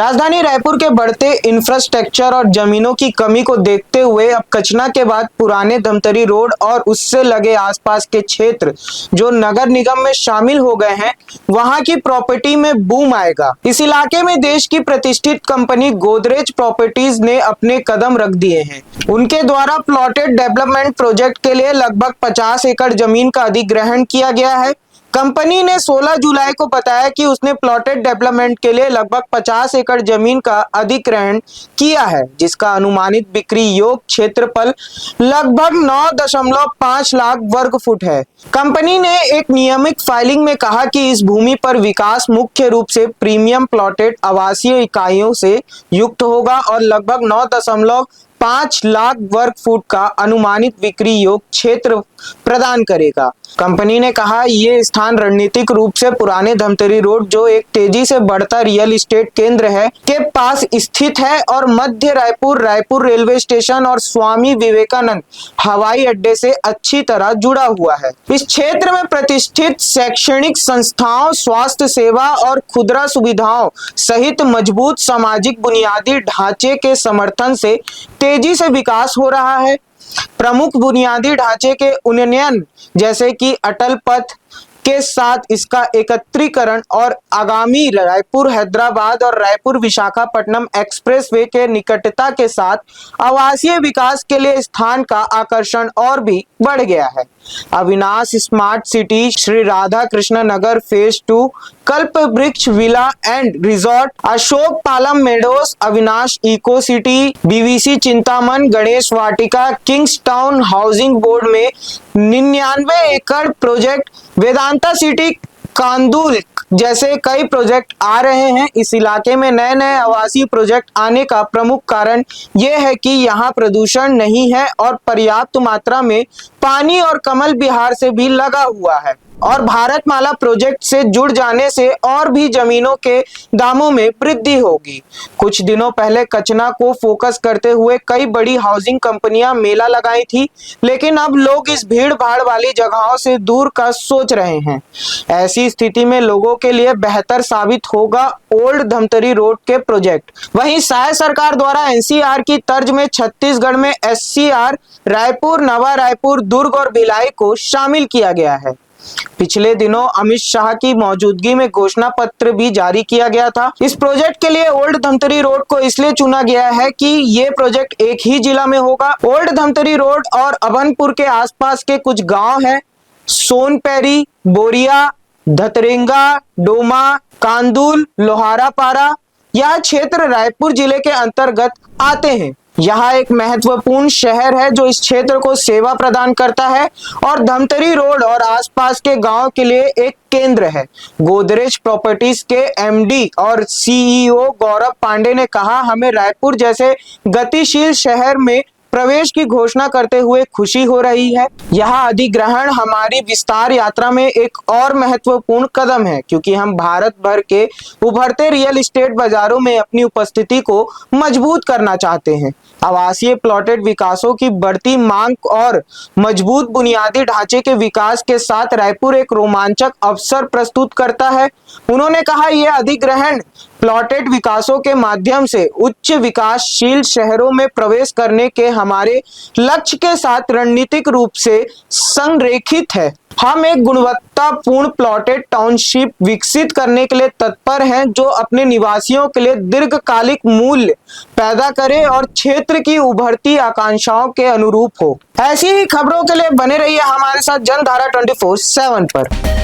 राजधानी रायपुर के बढ़ते इंफ्रास्ट्रक्चर और जमीनों की कमी को देखते हुए अब कचना के बाद पुराने धमतरी रोड और उससे लगे आसपास के क्षेत्र जो नगर निगम में शामिल हो गए हैं, वहां की प्रॉपर्टी में बूम आएगा। इस इलाके में देश की प्रतिष्ठित कंपनी गोदरेज प्रॉपर्टीज ने अपने कदम रख दिए हैं। उनके द्वारा प्लॉटेड डेवलपमेंट प्रोजेक्ट के लिए लगभग 50 एकड़ जमीन का अधिग्रहण किया गया है। कंपनी ने 16 जुलाई को बताया कि उसने प्लॉटेड डेवलपमेंट के लिए लगभग 50 एकड़ जमीन का अधिग्रहण किया है, जिसका अनुमानित बिक्री योग्य क्षेत्रफल लगभग 9.5 लाख वर्ग फुट है। कंपनी ने एक नियमित फाइलिंग में कहा कि इस भूमि पर विकास मुख्य रूप से प्रीमियम प्लॉटेड आवासीय इकाइयों से युक्त होगा और लगभग 9.5 लाख वर्ग फुट का अनुमानित बिक्री योग्य क्षेत्र प्रदान करेगा। कंपनी ने कहा ये स्थान रणनीतिक रूप से पुराने धमतरी रोड, जो एक तेजी से बढ़ता रियल एस्टेट केंद्र है, के पास स्थित है और मध्य रायपुर रेलवे स्टेशन और स्वामी विवेकानंद हवाई अड्डे से अच्छी तरह जुड़ा हुआ है। इस क्षेत्र में प्रतिष्ठित शैक्षणिक संस्थाओं, स्वास्थ्य सेवा और खुदरा सुविधाओं सहित मजबूत सामाजिक बुनियादी ढांचे के समर्थन से तेजी से विकास हो रहा है। प्रमुख बुनियादी ढांचे के उन्नयन जैसे कि अटल पथ के साथ इसका एकत्रीकरण और आगामी रायपुर हैदराबाद और रायपुर विशाखापट्टनम एक्सप्रेसवे के निकटता के साथ आवासीय विकास के लिए स्थान का आकर्षण और भी बढ़ गया है। Avinash smart city, Shri Radha Krishna Nagar phase 2, Kalp Vriksh villa and resort, Ashok Palam meadows, Avinash eco city, BVC Chintaman, Ganesh Vatika, kings town housing board में 99 एकड़ प्रोजेक्ट, वेदांता सिटी कांदुल जैसे कई प्रोजेक्ट आ रहे हैं। इस इलाके में नए नए आवासीय प्रोजेक्ट आने का प्रमुख कारण यह है कि यहाँ प्रदूषण नहीं है और पर्याप्त मात्रा में पानी और कमल बिहार से भी लगा हुआ है। और भारतमाला प्रोजेक्ट से जुड़ जाने से और भी जमीनों के दामों में वृद्धि होगी। कुछ दिनों पहले कचना को फोकस करते हुए कई बड़ी हाउसिंग कंपनियां मेला लगाई थी, लेकिन अब लोग इस भीड़ भाड़ वाली जगहों से दूर का सोच रहे हैं। ऐसी स्थिति में लोगों के लिए बेहतर साबित होगा ओल्ड धमतरी रोड के प्रोजेक्ट। वहीं शायद सरकार द्वारा एनसीआर की तर्ज में छत्तीसगढ़ में एससीआर रायपुर, नवा रायपुर, दुर्ग और भिलाई को शामिल किया गया है। पिछले दिनों अमित शाह की मौजूदगी में घोषणा पत्र भी जारी किया गया था। इस प्रोजेक्ट के लिए ओल्ड धमतरी रोड को इसलिए चुना गया है कि ये प्रोजेक्ट एक ही जिला में होगा। ओल्ड धमतरी रोड और अभनपुर के आसपास के कुछ गांव हैं, सोनपैरी, बोरिया, धतरेंगा, डोमा, कांदुल, लोहारापारा, यह क्षेत्र रायपुर जिले के अंतर्गत आते हैं। यहाँ एक महत्वपूर्ण शहर है जो इस क्षेत्र को सेवा प्रदान करता है और धमतरी रोड और आसपास के गांव के लिए एक केंद्र है। गोदरेज प्रॉपर्टीज के एमडी और सीईओ गौरव पांडे ने कहा, हमें रायपुर जैसे गतिशील शहर में प्रवेश की घोषणा करते हुए खुशी हो रही है। यह अधिग्रहण हमारी विस्तार यात्रा में एक और महत्वपूर्ण कदम है, क्योंकि हम भारत भर के उभरते रियल एस्टेट बाजारों में अपनी उपस्थिति को मजबूत करना चाहते हैं। आवासीय प्लॉटेड विकासों की बढ़ती मांग और मजबूत बुनियादी ढांचे के विकास के साथ रायपुर एक रोमांचक अवसर प्रस्तुत करता है। उन्होंने कहा, यह अधिग्रहण प्लॉटेड विकासों के माध्यम से उच्च विकासशील शहरों में प्रवेश करने के हमारे लक्ष्य के साथ रणनीतिक रूप से संरेखित है। हम एक गुणवत्तापूर्ण प्लॉटेड टाउनशिप विकसित करने के लिए तत्पर हैं, जो अपने निवासियों के लिए दीर्घकालिक मूल्य पैदा करे और क्षेत्र की उभरती आकांक्षाओं के अनुरूप हो। ऐसी ही खबरों के लिए बने रहिए हमारे साथ जनधारा 24/7 पर।